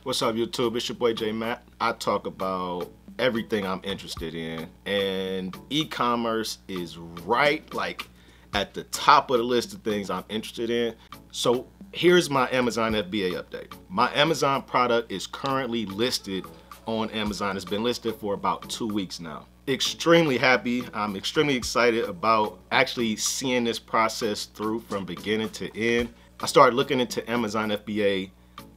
What's up, YouTube? It's your boy J Matt. I talk about everything I'm interested in, and e-commerce is right like at the top of the list of things I'm interested in. So here's my Amazon FBA update. My Amazon product is currently listed on Amazon. It's been listed for about 2 weeks now. Extremely happy. I'm extremely excited about actually seeing this process through from beginning to end. I started looking into Amazon FBA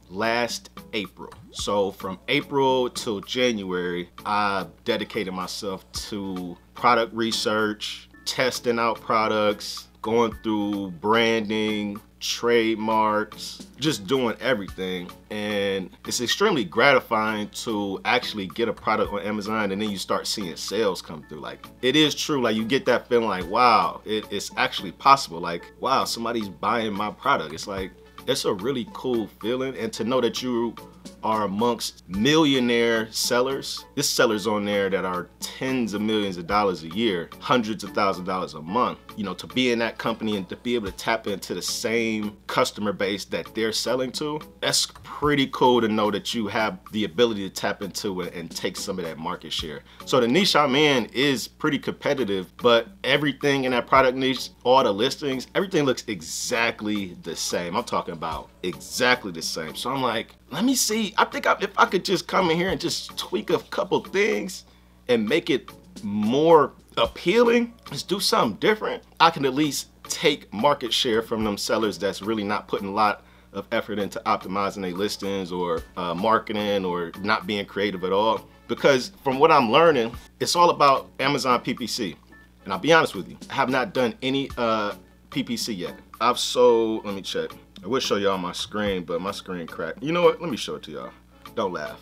last April. So from April till January, I dedicated myself to product research, testing out products, going through branding, trademarks, just doing everything. And it's extremely gratifying to actually get a product on Amazon and then you start seeing sales come through. Like, it is true, like you get that feeling like, wow, it's actually possible. Like, wow, somebody's buying my product. It's like, it's a really cool feeling. And to know that you are amongst millionaire sellers. There's sellers on there that are tens of millions of dollars a year, hundreds of thousands of dollars a month. You know, to be in that company and to be able to tap into the same customer base that they're selling to, that's pretty cool to know that you have the ability to tap into it and take some of that market share. So the niche I'm in is pretty competitive, but everything in that product niche, all the listings, everything looks exactly the same. I'm talking about exactly the same. So I'm like, let me see. I think if I could just come in here and just tweak a couple things and make it more appealing, just do something different, I can at least take market share from them sellers that's really not putting a lot of effort into optimizing their listings or marketing or not being creative at all. Because from what I'm learning, it's all about Amazon PPC. And I'll be honest with you, I have not done any PPC yet. I've sold, let me check. I will show y'all my screen, but my screen cracked. You know what? Let me show it to y'all. Don't laugh.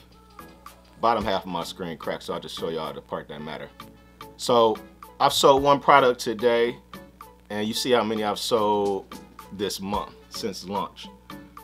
Bottom half of my screen cracked, so I'll just show y'all the part that matter. So I've sold one product today, and you see how many I've sold this month since launch.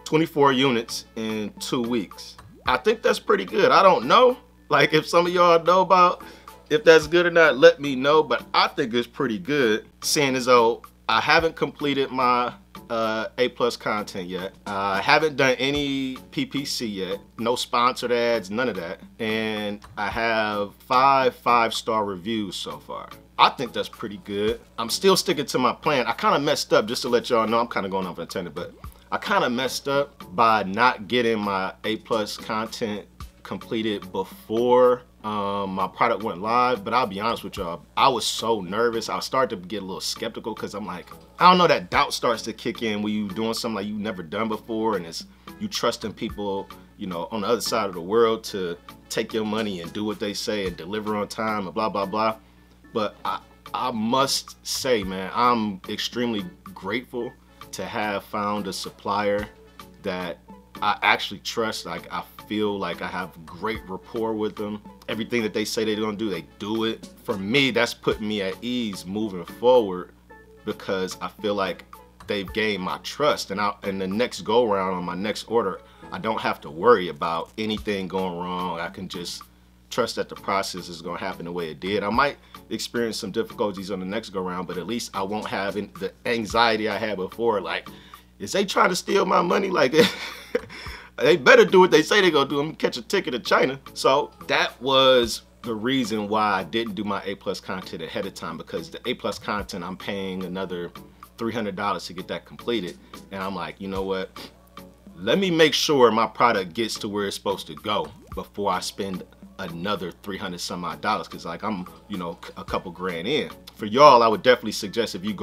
24 units in 2 weeks. I think that's pretty good. I don't know. Like, if some of y'all know about if that's good or not, let me know, but I think it's pretty good, seeing as though I haven't completed my A+ content yet. I haven't done any PPC yet, no sponsored ads, none of that. And I have 5 5-star reviews so far. I think that's pretty good. I'm still sticking to my plan. I kind of messed up, just to let y'all know, I'm kind of going off intended, but I kind of messed up by not getting my A+ content completed before my product went live. But I'll be honest with y'all, I was so nervous. I started to get a little skeptical because I'm like, I don't know, that doubt starts to kick in when you doing something like you've never done before, and it's you trusting people, you know, on the other side of the world to take your money and do what they say and deliver on time and blah blah blah. But I must say, man, I'm extremely grateful to have found a supplier that I actually trust. Like, I feel like I have great rapport with them. Everything that they say they're gonna do, they do it. For me, that's putting me at ease moving forward, because I feel like they've gained my trust. And the next go around on my next order, I don't have to worry about anything going wrong. I can just trust that the process is gonna happen the way it did. I might experience some difficulties on the next go around, but at least I won't have the anxiety I had before. Like, is they trying to steal my money? Like, they better do what they say they're gonna do. I'm gonna catch a ticket to China. So that was the reason why I didn't do my A+ content ahead of time, because the A+ content, I'm paying another $300 to get that completed. And I'm like, you know what? Let me make sure my product gets to where it's supposed to go before I spend another 300 some odd dollars, because like I'm, you know, a couple grand in. For y'all, I would definitely suggest, if you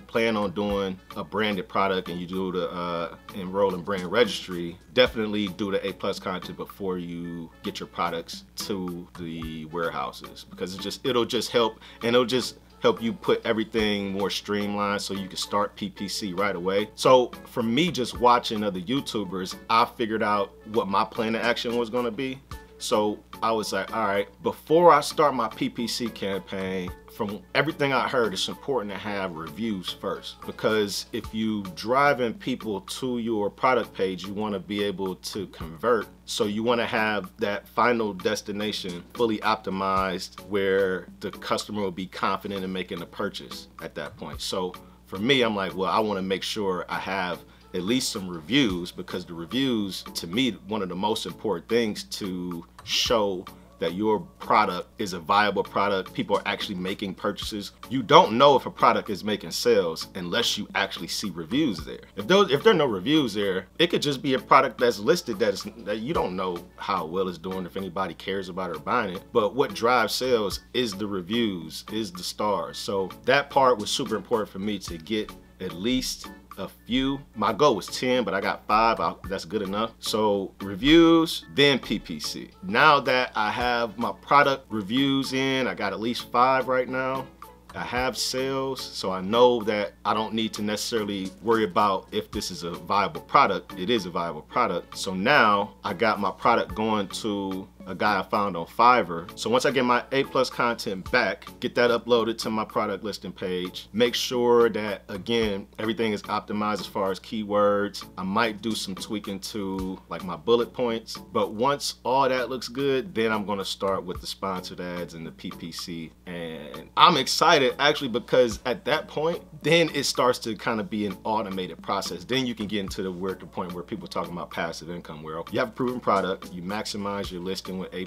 plan on doing a branded product and you do the enroll in brand registry, definitely do the A+ content before you get your products to the warehouses, because it'll just help, and it'll just help you put everything more streamlined so you can start PPC right away. So for me, just watching other YouTubers, I figured out what my plan of action was gonna be. So I was like, all right, before I start my PPC campaign, from everything I heard, it's important to have reviews first, because if you driving people to your product page, you want to be able to convert. So you want to have that final destination fully optimized where the customer will be confident in making a purchase at that point. So for me, I'm like, well, I want to make sure I have at least some reviews, because the reviews, to me, one of the most important things to show that your product is a viable product. People are actually making purchases. You don't know if a product is making sales unless you actually see reviews there. If there are no reviews there, it could just be a product that's listed that you don't know how well it's doing, if anybody cares about it or buying it. But what drives sales is the reviews, is the stars. So that part was super important for me to get at least a few. My goal was 10, but I got 5. That's good enough. So reviews, then PPC. Now that I have my product reviews in, I got at least 5 right now. I have sales, so I know that I don't need to necessarily worry about if this is a viable product. It is a viable product. So now I got my product going to a guy I found on Fiverr. So once I get my A+ content back, get that uploaded to my product listing page, make sure that, again, everything is optimized as far as keywords. I might do some tweaking to like my bullet points, but once all that looks good, then I'm gonna start with the sponsored ads and the PPC. And I'm excited actually, because at that point, then it starts to kind of be an automated process. Then you can get into the point where people are talking about passive income, where you have a proven product, you maximize your listing with A+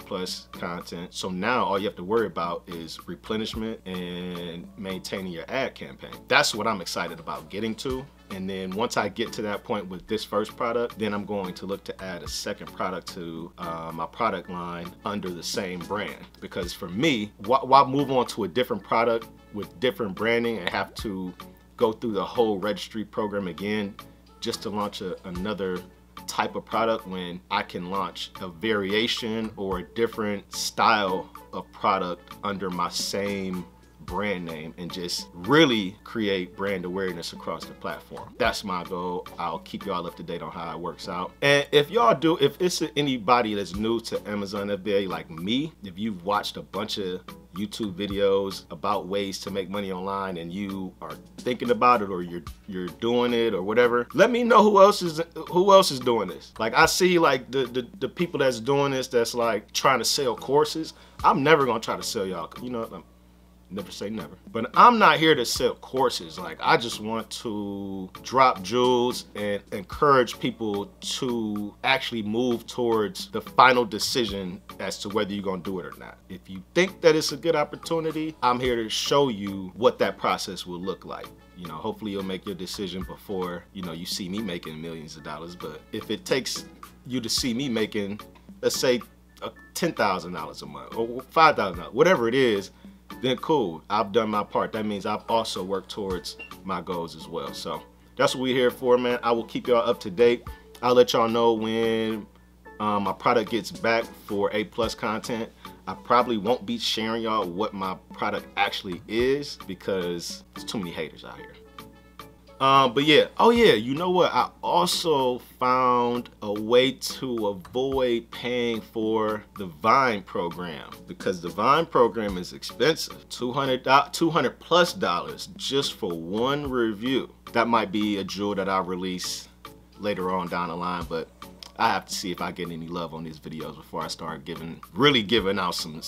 content. So now all you have to worry about is replenishment and maintaining your ad campaign. That's what I'm excited about getting to. And then once I get to that point with this first product, then I'm going to look to add a second product to my product line under the same brand. Because for me, why move on to a different product with different branding and have to go through the whole registry program again just to launch another type of product, when I can launch a variation or a different style of product under my same brand name and just really create brand awareness across the platform. That's my goal. I'll keep y'all up to date on how it works out. And if it's anybody that's new to Amazon FBA like me, if you've watched a bunch of YouTube videos about ways to make money online and you are thinking about it, or you're doing it or whatever, let me know who else is doing this. Like, I see like the people that's doing this, that's like trying to sell courses. I'm never gonna try to sell y'all, you know, never say never. But I'm not here to sell courses. Like, I just want to drop jewels and encourage people to actually move towards the final decision as to whether you're gonna do it or not. If you think that it's a good opportunity, I'm here to show you what that process will look like. You know, hopefully you'll make your decision before, you know, you see me making millions of dollars. But if it takes you to see me making, let's say, $10,000 a month or $5,000, whatever it is, then cool, I've done my part. That means I've also worked towards my goals as well. So that's what we're here for, man. I will keep y'all up to date. I'll let y'all know when my product gets back for A+ content. I probably won't be sharing y'all what my product actually is, because there's too many haters out here. But yeah, oh yeah, you know what? I also found a way to avoid paying for the Vine program, because the Vine program is expensive. $200+ just for one review. That might be a jewel that I'll release later on down the line, but I have to see if I get any love on these videos before I start really giving out some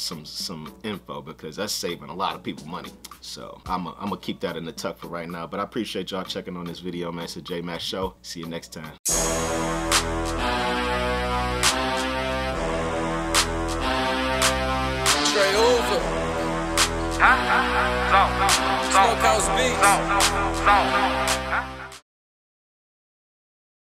info, because that's saving a lot of people money. So I'm gonna keep that in the tuck for right now. But I appreciate y'all checking on this video, man. It's the J Mac Show. See you next time. Straight over. Smokehouse beats.